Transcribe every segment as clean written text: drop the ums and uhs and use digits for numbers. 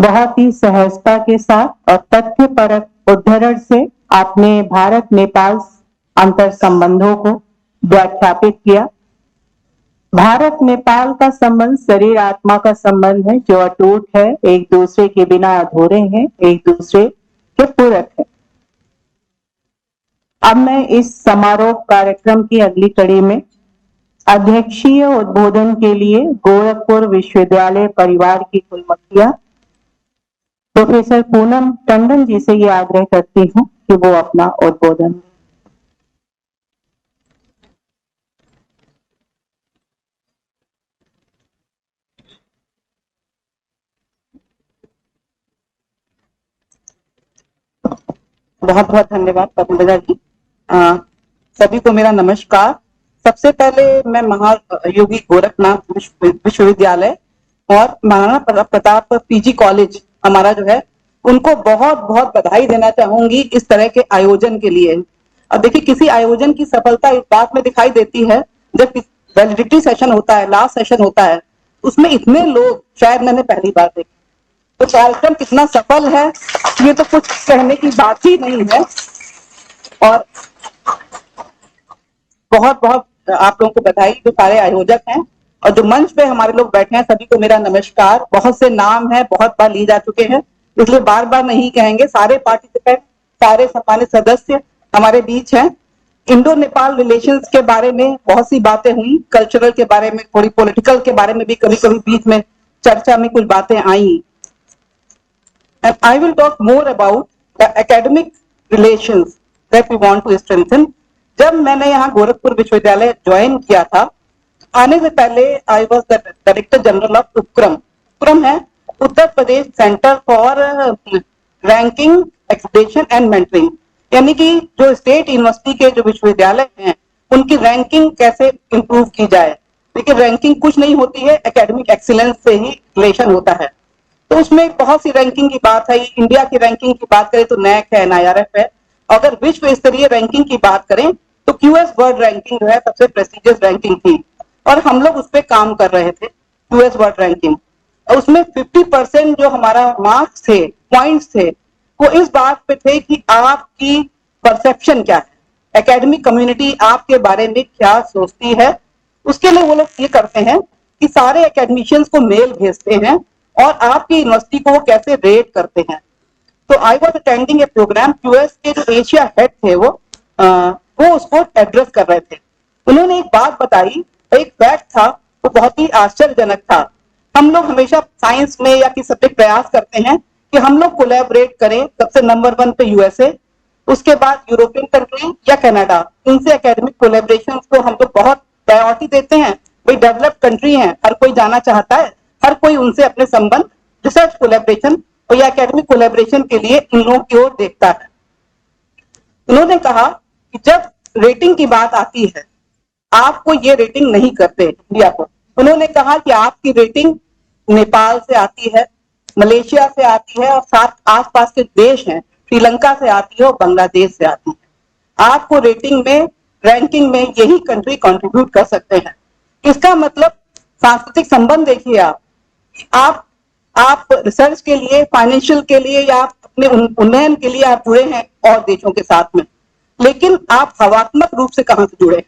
बहुत ही सहजता के साथ और तथ्यपरक उद्धरण से आपने भारत नेपाल अंतर संबंधों को व्याख्यापित किया। भारत नेपाल का संबंध शरीर आत्मा का संबंध है जो अटूट है, एक दूसरे के बिना अधूरे हैं, एक दूसरे के पूरक है। अब मैं इस समारोह कार्यक्रम की अगली कड़ी में अध्यक्षीय उद्बोधन के लिए गोरखपुर विश्वविद्यालय परिवार की कुलमुखिया प्रोफेसर पूनम टंडन जी से ये आग्रह करती हूँ कि वो अपना उद्बोधन। बहुत बहुत धन्यवाद पद्मजा जी। सभी को मेरा नमस्कार। सबसे पहले मैं महायोगी गोरखनाथ विश्वविद्यालय और महाराणा प्रताप पीजी कॉलेज हमारा जो है उनको बहुत बहुत बधाई देना चाहूंगी इस तरह के आयोजन के लिए। अब देखिए, किसी आयोजन की सफलता इस बात में दिखाई देती है जब वैलिडिटी सेशन होता है, लास्ट सेशन होता है, उसमें इतने लोग शायद मैंने पहली बार देखे। तो कार्यक्रम कितना सफल है ये तो कुछ कहने की बात ही नहीं है। और बहुत बहुत आप लोगों को बधाई जो सारे आयोजक हैं और जो मंच पे हमारे लोग बैठे हैं, सभी को मेरा नमस्कार। बहुत से नाम है, बहुत बार लिए जा चुके हैं, इसलिए बार बार नहीं कहेंगे। सारे पार्टिसिपेंट, सारे सम्मानित सदस्य हमारे बीच हैं। इंडो नेपाल रिलेशंस के बारे में बहुत सी बातें हुई, कल्चरल के बारे में, थोड़ी पॉलिटिकल के बारे में भी कभी कभी बीच में चर्चा में कुछ बातें आई। And I will talk more about the academic relations that we want to strengthen. जब मैंने यहाँ गोरखपुर विश्वविद्यालय ज्वाइन किया था, आने से पहले I was the director general of उपक्रम। उपक्रम है Uttar Pradesh centre for ranking, expectation and mentoring, यानी कि जो स्टेट यूनिवर्सिटी के जो विश्वविद्यालय हैं उनकी रैंकिंग कैसे इंप्रूव की जाए। लेकिन रैंकिंग कुछ नहीं होती है, एकेडमिक एक्सीलेंस से ही रिलेशन होता है। तो उसमें बहुत सी रैंकिंग की बात है। इंडिया की रैंकिंग की बात करें तो नैक है, NIRF है। अगर विश्व स्तरीय रैंकिंग की बात करें तो QS वर्ल्ड रैंकिंग जो है सबसे प्रेस्टिजियस रैंकिंग थी और हम लोग उस पर काम कर रहे थे। QS वर्ल्ड रैंकिंग, उसमें 50% जो हमारा मार्क्स थे, पॉइंट्स थे, वो इस बात पे थे कि आपकी परसेप्शन क्या है, एकेडमिक कम्युनिटी आपके बारे में क्या सोचती है। उसके लिए वो लोग ये करते हैं कि सारे एकेडमिशियंस को मेल भेजते हैं और आपकी यूनिवर्सिटी को वो कैसे रेट करते हैं। तो I was attending a programme, QS के जो एशिया हेड थे वो उसको एड्रेस कर रहे थे। उन्होंने एक बात बताई, एक फैक्ट था, वो बहुत ही आश्चर्यजनक था। हम लोग हमेशा साइंस में या किसी सब्जेक्ट प्रयास करते हैं कि हम लोग कोलैबोरेट करें, सबसे नंबर 1 पे USA, उसके बाद यूरोपियन कंट्री या कनाडा, इनसे एकेडमिक कोलैबोरेशन को हम लोग बहुत प्रायोरिटी देते हैं। भाई डेवलप्ड कंट्री है, हर कोई जाना चाहता है, हर कोई उनसे अपने संबंध रिसर्च कोलैबोरेशन और या एकेडमिक कोलैबोरेशन के लिए इन लोगों की ओर देखता है। उन्होंने कहा कि जब रेटिंग की बात आती है, आपको ये रेटिंग नहीं करते इंडिया को। उन्होंने कहा कि आपकी रेटिंग नेपाल से आती है, मलेशिया से आती है और साथ आसपास के देश हैं, श्रीलंका से आती है और बांग्लादेश से आती है। आपको रेटिंग में, रैंकिंग में यही कंट्री कंट्रीब्यूट कर सकते हैं। इसका मतलब सांस्कृतिक संबंध देखिए आप रिसर्च के लिए, फाइनेंशियल के लिए या आप अपने उन्नयन के लिए आप जुड़े हैं और देशों के साथ में, लेकिन आप भावात्मक रूप से कहां से जुड़े हैं,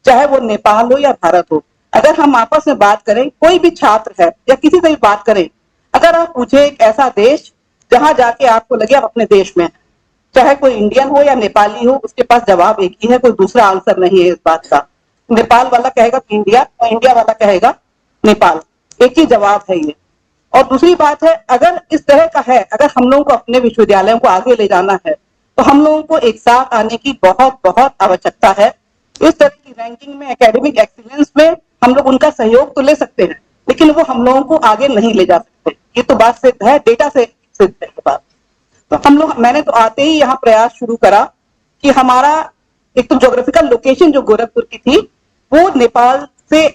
चाहे वो नेपाल हो या भारत हो। अगर हम आपस में बात करें, कोई भी छात्र है या किसी से भी बात करें, अगर आप पूछे एक ऐसा देश जहां जाके आपको लगे आप अपने देश में, चाहे कोई इंडियन हो या नेपाली हो, उसके पास जवाब एक ही है, कोई दूसरा आंसर नहीं है इस बात का। नेपाल वाला कहेगा इंडिया और इंडिया वाला कहेगा नेपाल, एक ही जवाब है ये। और दूसरी बात है, अगर इस तरह का है, अगर हम लोगों को अपने विश्वविद्यालयों को आगे ले जाना है तो हम लोगों को एक साथ आने की बहुत बहुत आवश्यकता है। इस तरह की रैंकिंग में, एकेडमिक एक्सीलेंस में हम लोग उनका सहयोग तो ले सकते हैं, लेकिन वो हम लोगों को आगे नहीं ले जा सकते। ये तो बात सिद्ध है, डेटा से सिद्ध है ये बात। तो हम लोग, मैंने तो आते ही यहाँ प्रयास शुरू करा कि हमारा एक तो ज्योग्राफिकल लोकेशन जो गोरखपुर की थी, वो नेपाल से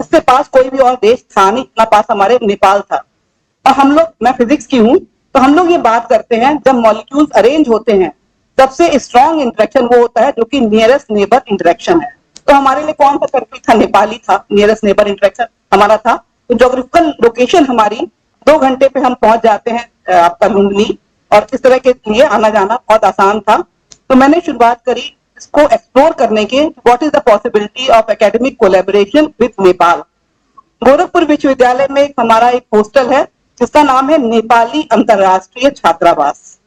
इससे पास कोई भी और देश था नहीं, इतना पास हमारे नेपाल था। और हम लोग, मैं फिजिक्स की हूं, तो हम लोग ये बात करते हैं जब मॉलिक्यूल्स अरेंज होते हैं सबसे स्ट्रॉन्ग इंटरेक्शन वो होता है जो कि नियरेस्ट नेबर इंटरेक्शन है। तो हमारे लिए कौन सा कंट्री था? नेपाली था, नियरेस्ट नेबर इंटरेक्शन हमारा था। तो ज्योग्राफिकल लोकेशन हमारी 2 घंटे पे हम पहुंच जाते हैं आपका लुम्बिनी, और इस तरह के लिए आना जाना बहुत आसान था। तो मैंने शुरुआत करी इसको एक्सप्लोर करने के, what is the possibility of academic collaboration with Nepal. Gorakhpur विश्वविद्यालय में हमारा एक हॉस्टल है जिसका नाम है नेपाली अंतरराष्ट्रीय छात्रावास।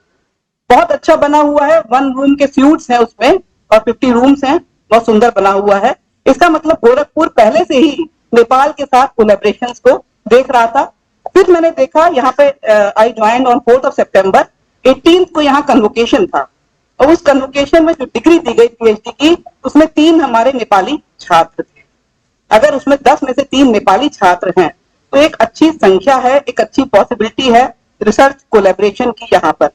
बहुत अच्छा बना हुआ है, 1 रूम के स्यूट्स हैं उसमें और 50 रूम्स हैं, बहुत सुंदर बना हुआ है। इसका मतलब गोरखपुर पहले से ही नेपाल के साथ कोलैबोरेशंस को देख रहा था। फिर मैंने देखा यहाँ पे आई joined on 4th September, 18th को यहाँ कन्वोकेशन था, और उस कन्वोकेशन में जो डिग्री दी गई पीएचडी की, उसमें 3 हमारे नेपाली छात्र थे। अगर उसमें 10 में से 3 नेपाली छात्र हैं तो एक अच्छी संख्या है, एक अच्छी पॉसिबिलिटी है रिसर्च कोलैबोरेशन की। यहाँ पर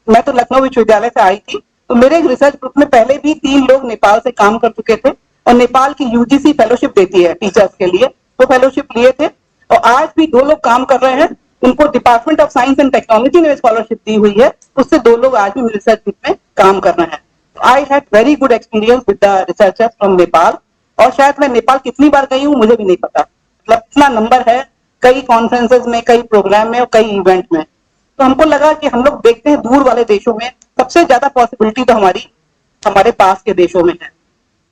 मैं तो लखनऊ विश्वविद्यालय से आई थी, तो मेरे रिसर्च ग्रुप में पहले भी 3 लोग नेपाल से काम कर चुके थे, और नेपाल की यूजीसी फेलोशिप देती है टीचर्स के लिए, वो फेलोशिप लिए थे। और आज भी 2 लोग काम कर रहे हैं, उनको department of science and technology ने स्कॉलरशिप दी हुई है, उससे 2 लोग आज भी रिसर्च ग्रुप में काम कर रहे हैं। I had very good experience with the researchers from Nepal. और शायद मैं नेपाल कितनी बार गई हूँ मुझे भी नहीं पता, मतलब इतना नंबर है, कई कॉन्फ्रेंसेज में, कई प्रोग्राम में और कई इवेंट में। तो हमको लगा कि हम लोग देखते हैं दूर वाले देशों में सबसे ज्यादा पॉसिबिलिटी तो हमारे पास के देशों में है।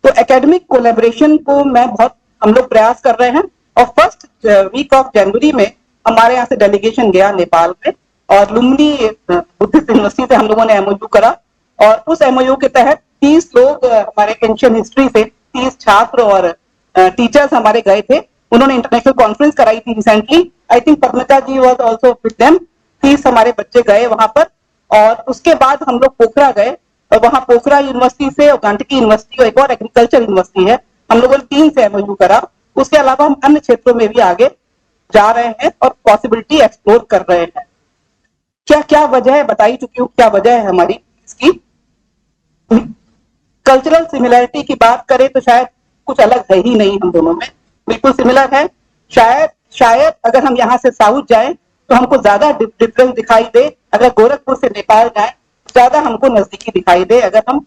तो एकेडमिक कोलैबोरेशन को हम लोग प्रयास कर रहे हैं, और फर्स्ट वीक ऑफ जनवरी में हमारे यहाँ से डेलीगेशन गया नेपाल में, और लुम्बिनी बुद्धिस्ट यूनिवर्सिटी से हम लोगों ने एमओयू करा, और उस एमओयू के तहत 30 लोग हमारे एंशिएंट हिस्ट्री से 30 छात्र और टीचर्स हमारे गए थे। उन्होंने इंटरनेशनल कॉन्फ्रेंस कराई थी recently, I think Padmika ji was also with them. 30 हमारे बच्चे गए वहां पर, और उसके बाद हम लोग पोखरा गए, और वहां पोखरा यूनिवर्सिटी से और गांडकी यूनिवर्सिटी और एक और एग्रीकल्चर यूनिवर्सिटी है, हम लोगों ने 3 से एमओयू करा। उसके अलावा हम अन्य क्षेत्रों में भी आगे जा रहे हैं और पॉसिबिलिटी एक्सप्लोर कर रहे हैं। क्या क्या वजह है, बता ही चुकी हूँ क्या वजह है हमारी इसकी। कल्चरल सिमिलैरिटी की बात करें तो शायद कुछ अलग है ही नहीं, हम दोनों में बिल्कुल सिमिलर है। शायद अगर हम यहाँ से साउथ जाएं तो हमको ज्यादा डिफरेंस दिखाई दे, अगर गोरखपुर से नेपाल जाएं ज्यादा हमको नजदीकी दिखाई दे, अगर हम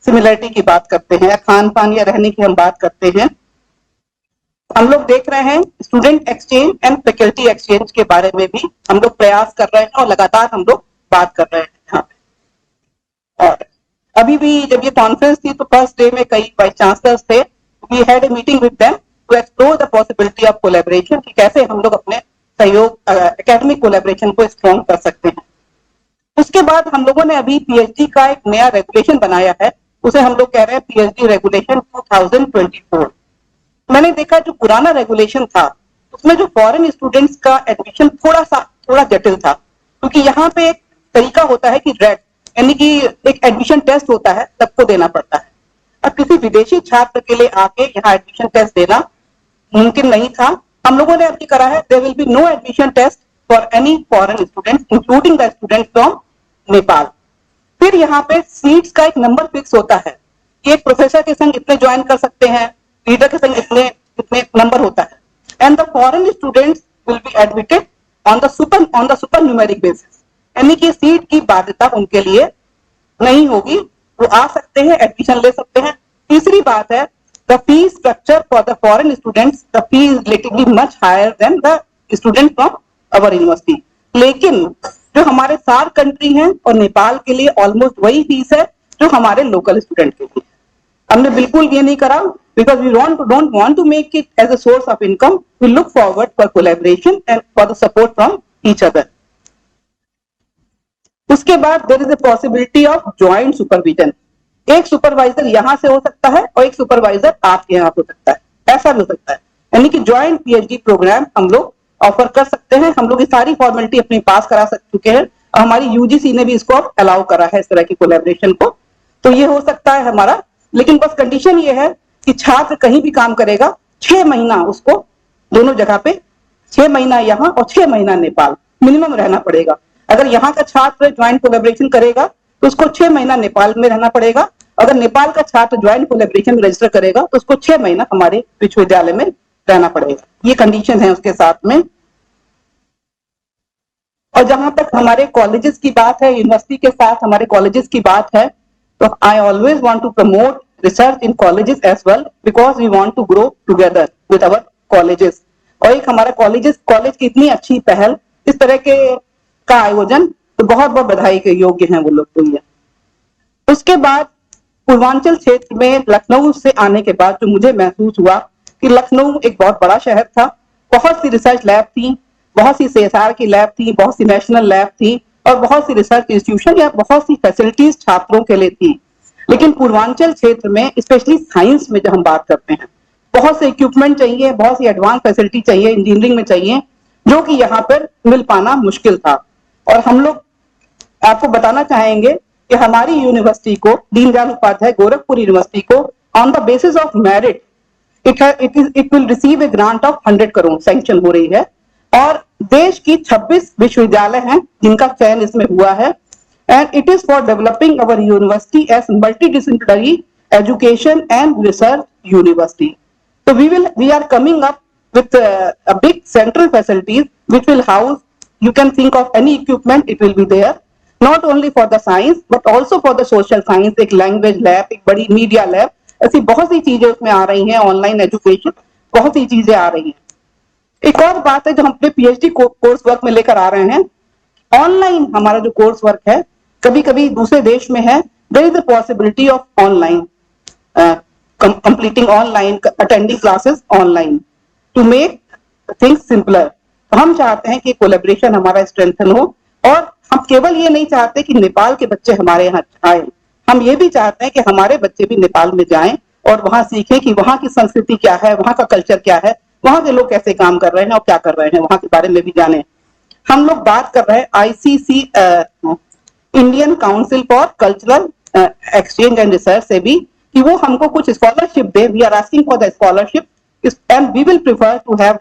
सिमिलरिटी की बात करते हैं, या खान पान या रहने की हम बात करते हैं। हम लोग देख रहे हैं student exchange and faculty exchange के बारे में भी हम लोग प्रयास कर रहे हैं, और लगातार हम लोग बात कर रहे हैं यहाँ पे। और अभी भी जब ये कॉन्फ्रेंस थी तो फर्स्ट डे में कई वाइस चांसलर्स थे, we had a meeting with them to explore the possibility of collaboration, कि कैसे हम लोग अपने सहयोग एकेडमिक कोलैबोरेशन को स्ट्रॉन्ग कर सकते हैं। उसके बाद हम लोगों ने अभी पीएचडी का एक नया रेगुलेशन बनाया है, उसे हम लोग कह रहे हैं पीएचडी रेगुलेशन 2024। मैंने देखा जो पुराना रेगुलेशन था उसमें जो फॉरेन स्टूडेंट्स का एडमिशन थोड़ा जटिल था, क्योंकि यहाँ पे एक तरीका होता है कि रेट, यानी कि एक एडमिशन टेस्ट होता है, सबको देना पड़ता है। अब किसी विदेशी छात्र के लिए आके यहाँ एडमिशन टेस्ट देना मुमकिन नहीं था। हम लोगों ने अभी करा है, there will be no admission test for any foreign student including the student from Nepal. फिर यहाँ पे सीट्स का एक नंबर फिक्स होता है कि एक प्रोफेसर के संग इतने ज्वाइन कर सकते हैं, लीडर के संग इतने नंबर होता है, and the foreign students will be admitted on the super numeric basis, यानी कि सीट की बाध्यता उनके लिए नहीं होगी, वो आ सकते हैं, एडमिशन ले सकते हैं। तीसरी बात है the fee structure for the foreign students, the fee is relatively much higher than the student from our university. लेकिन जो हमारे सार कंट्री हैं और नेपाल के लिए ऑलमोस्ट वही फीस है जो हमारे लोकल स्टूडेंट के लिए। हमने बिल्कुल ये नहीं करा, because we don't want to make it as a source of income, we look forward for collaboration and for the support from each other. उसके बाद there is a possibility of joint supervision. एक supervisor यहां से हो सकता है और एक सुपरवाइजर आपके यहाँ हो सकता है, ऐसा भी हो सकता है, यानी कि ज्वाइंट पीएचडी प्रोग्राम हम लोग ऑफर कर सकते हैं। हम लोग ये सारी फॉर्मेलिटी अपने पास करा चुके हैं, और हमारी यूजीसी ने भी इसको अलाउ करा है, इस तरह की कोलैबोरेशन को। तो ये हो सकता है हमारा, लेकिन बस कंडीशन ये है कि छात्र कहीं भी काम करेगा 6 महीना उसको दोनों जगह पे, 6 महीना यहाँ और 6 महीना नेपाल मिनिमम रहना पड़ेगा। अगर यहाँ का छात्र ज्वाइंट कोलैबोरेशन करेगा तो उसको 6 महीना नेपाल में रहना पड़ेगा। अगर नेपाल का छात्र ज्वाइंट कोलैबोरेशन में रजिस्टर करेगा तो उसको 6 महीना हमारे विश्वविद्यालय में रहना पड़ेगा। ये कंडीशन है उसके साथ में। और जहां तक हमारे कॉलेजेस की बात है, यूनिवर्सिटी के साथ हमारे कॉलेजेस की बात है, तो I always want to promote research in colleges as well, because we want to grow together with our colleges। और एक हमारा कॉलेज की इतनी अच्छी पहल, इस तरह के का आयोजन, तो बहुत बहुत बधाई के योग्य हैं वो लोग तो ये। उसके बाद पूर्वांचल क्षेत्र में लखनऊ से आने के बाद जो मुझे महसूस हुआ कि लखनऊ एक बहुत बड़ा शहर था, बहुत सी रिसर्च लैब थी, बहुत सी CSR की लैब थी, बहुत सी नेशनल लैब थी और बहुत सी रिसर्च इंस्टीट्यूशन या बहुत सी फैसिलिटीज छात्रों के लिए थी। लेकिन पूर्वांचल क्षेत्र में स्पेशली साइंस में जब हम बात करते हैं, बहुत से इक्विपमेंट चाहिए, बहुत सी एडवांस फैसिलिटी चाहिए, इंजीनियरिंग में चाहिए, जो कि यहाँ पर मिल पाना मुश्किल था। और हम लोग आपको बताना चाहेंगे कि हमारी यूनिवर्सिटी को, दीनदयाल उपाध्याय गोरखपुर यूनिवर्सिटी को, on the basis of merit it will receive A grant of 100 crore sanction हो रही है। और देश की 26 विश्वविद्यालय हैं जिनका चयन इसमें हुआ है, and it is for developing our university as multidisciplinary education and research university. So we are coming up with a big central facilities which will house, you can think of any equipment, it will be there, not only for the science but also for the social science, एक language lab, एक बड़ी media lab, ऐसी बहुत सी चीजें उसमें आ रही हैं, online education, बहुत सी चीजें आ रही हैं। एक और बात है जो हम अपने PhD कोर्स वर्क में लेकर आ रहे हैं, ऑनलाइन हमारा जो कोर्स वर्क है, कभी कभी दूसरे देश में है, there is a possibility of online completing online, attending classes online to make things simpler। तो हम चाहते हैं कि कोलैबोरेशन हमारा स्ट्रेंथन हो, और हम केवल ये नहीं चाहते कि नेपाल के बच्चे हमारे यहाँ आए, हम ये भी चाहते हैं कि हमारे बच्चे भी नेपाल में जाएं और वहां सीखें कि वहां की संस्कृति क्या है, वहां का कल्चर क्या है, वहां के लोग कैसे काम कर रहे हैं और क्या कर रहे हैं, वहां के बारे में भी जाने। हम लोग बात कर रहे हैं ICC Indian council for cultural exchange and research से भी कि वो हमको कुछ स्कॉलरशिप दे। We are asking for the scholarship and we will prefer to have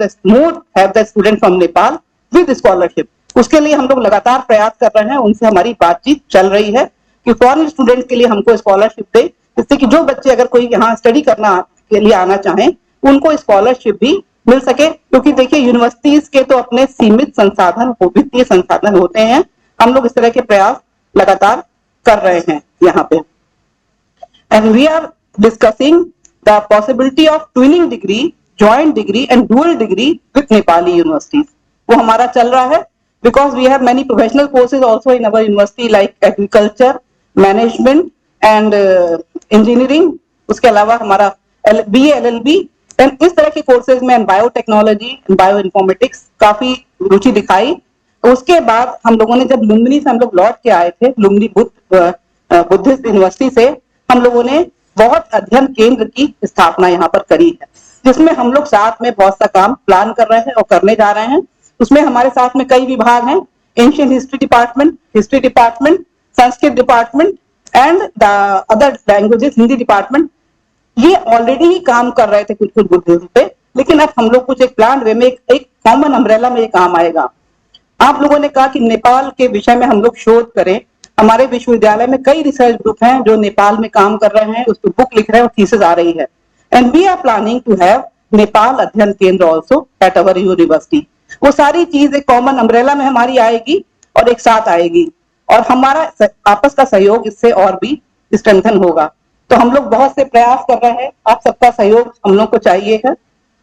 the student from Nepal with scholarship. उसके लिए हम लोग लगातार प्रयास कर रहे हैं, उनसे हमारी बातचीत चल रही है कि फॉरेन स्टूडेंट के लिए हमको स्कॉलरशिप दे, जिससे कि जो बच्चे अगर कोई यहाँ स्टडी करना के लिए आना चाहें उनको स्कॉलरशिप भी मिल सके। क्योंकि देखिए यूनिवर्सिटीज के तो अपने सीमित संसाधन, वित्तीय संसाधन होते हैं, हम लोग इस तरह के प्रयास लगातार कर रहे हैं यहाँ पे। And we are discussing the possibility of twinning degree, joint degree and dual degree with Nepali universities। वो हमारा चल रहा है because we have many professional courses also in our university like agriculture, management and engineering। उसके अलावा हमारा BA LLB and इस तरह के कोर्सेज में बायोटेक्नोलॉजी, बायोइन्फॉर्मेटिक्स काफी रुचि दिखाई। उसके बाद हम लोगों ने जब लुम्बिनी से हम लोग लौट के आए थे, लुम्बिनी बुद्धिस्ट यूनिवर्सिटी से, हम लोगों ने बहुत अध्ययन केंद्र की स्थापना यहाँ पर करी है, जिसमें हम लोग साथ में बहुत सा काम प्लान कर रहे हैं और करने जा रहे हैं। उसमें हमारे साथ में कई विभाग हैं, ancient history department, Sanskrit department and the other languages, Hindi department. ये ऑलरेडी ही काम कर रहे थे कुछ बुद्धिज्म पे, लेकिन अब हम लोग कुछ एक प्लान वे में एक कॉमन अम्ब्रेला में ये काम आएगा। आप लोगों ने कहा कि नेपाल के विषय में हम लोग शोध करें। हमारे विश्वविद्यालय में कई रिसर्च ग्रुप हैं जो नेपाल में काम कर रहे हैं, उस पर बुक लिख रहे हैं और थीसिस आ रही है। And we are planning to have Nepal अध्ययन केंद्र आल्सो एट अवर यूनिवर्सिटी। वो सारी चीज एक कॉमन अम्ब्रेला में हमारी आएगी और एक साथ आएगी, और हमारा आपस का सहयोग इससे और भी स्ट्रेंथन होगा। तो हम लोग बहुत से प्रयास कर रहे हैं, आप सबका सहयोग हम लोग को चाहिए है,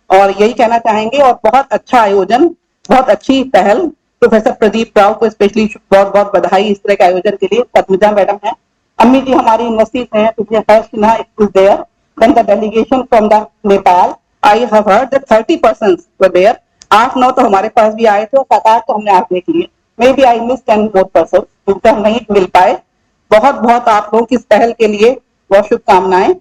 और यही कहना चाहेंगे। और बहुत अच्छा आयोजन, बहुत अच्छी पहल, प्रोफेसर प्रदीप राव को स्पेशली बहुत बहुत बधाई इस तरह के आयोजन के लिए। पद्मजा मैडम है, अम्मी जी हमारी यूनिवर्सिटी से हैं, तो Harsh Sinha is there, then the delegation from the Nepal, I have heard that 30 persons were there. 8-9 तो हमारे पास भी आए थे और 7-8 तो हमने आज देख लिए, maybe I miss 10 more person जिनसे हम नहीं मिल पाए। बहुत बहुत आप लोगों की इस पहल के लिए बहुत शुभकामनाएं।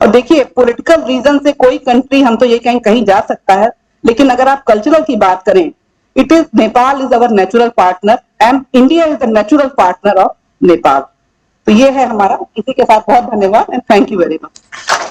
और देखिए पॉलिटिकल रीजन से कोई कंट्री, हम तो ये कहीं जा सकता है, लेकिन अगर आप कल्चरल की बात करें, it is Nepal is our natural partner and India is the natural partner of Nepal। तो ये है हमारा। इसी के साथ बहुत धन्यवाद and thank you very much.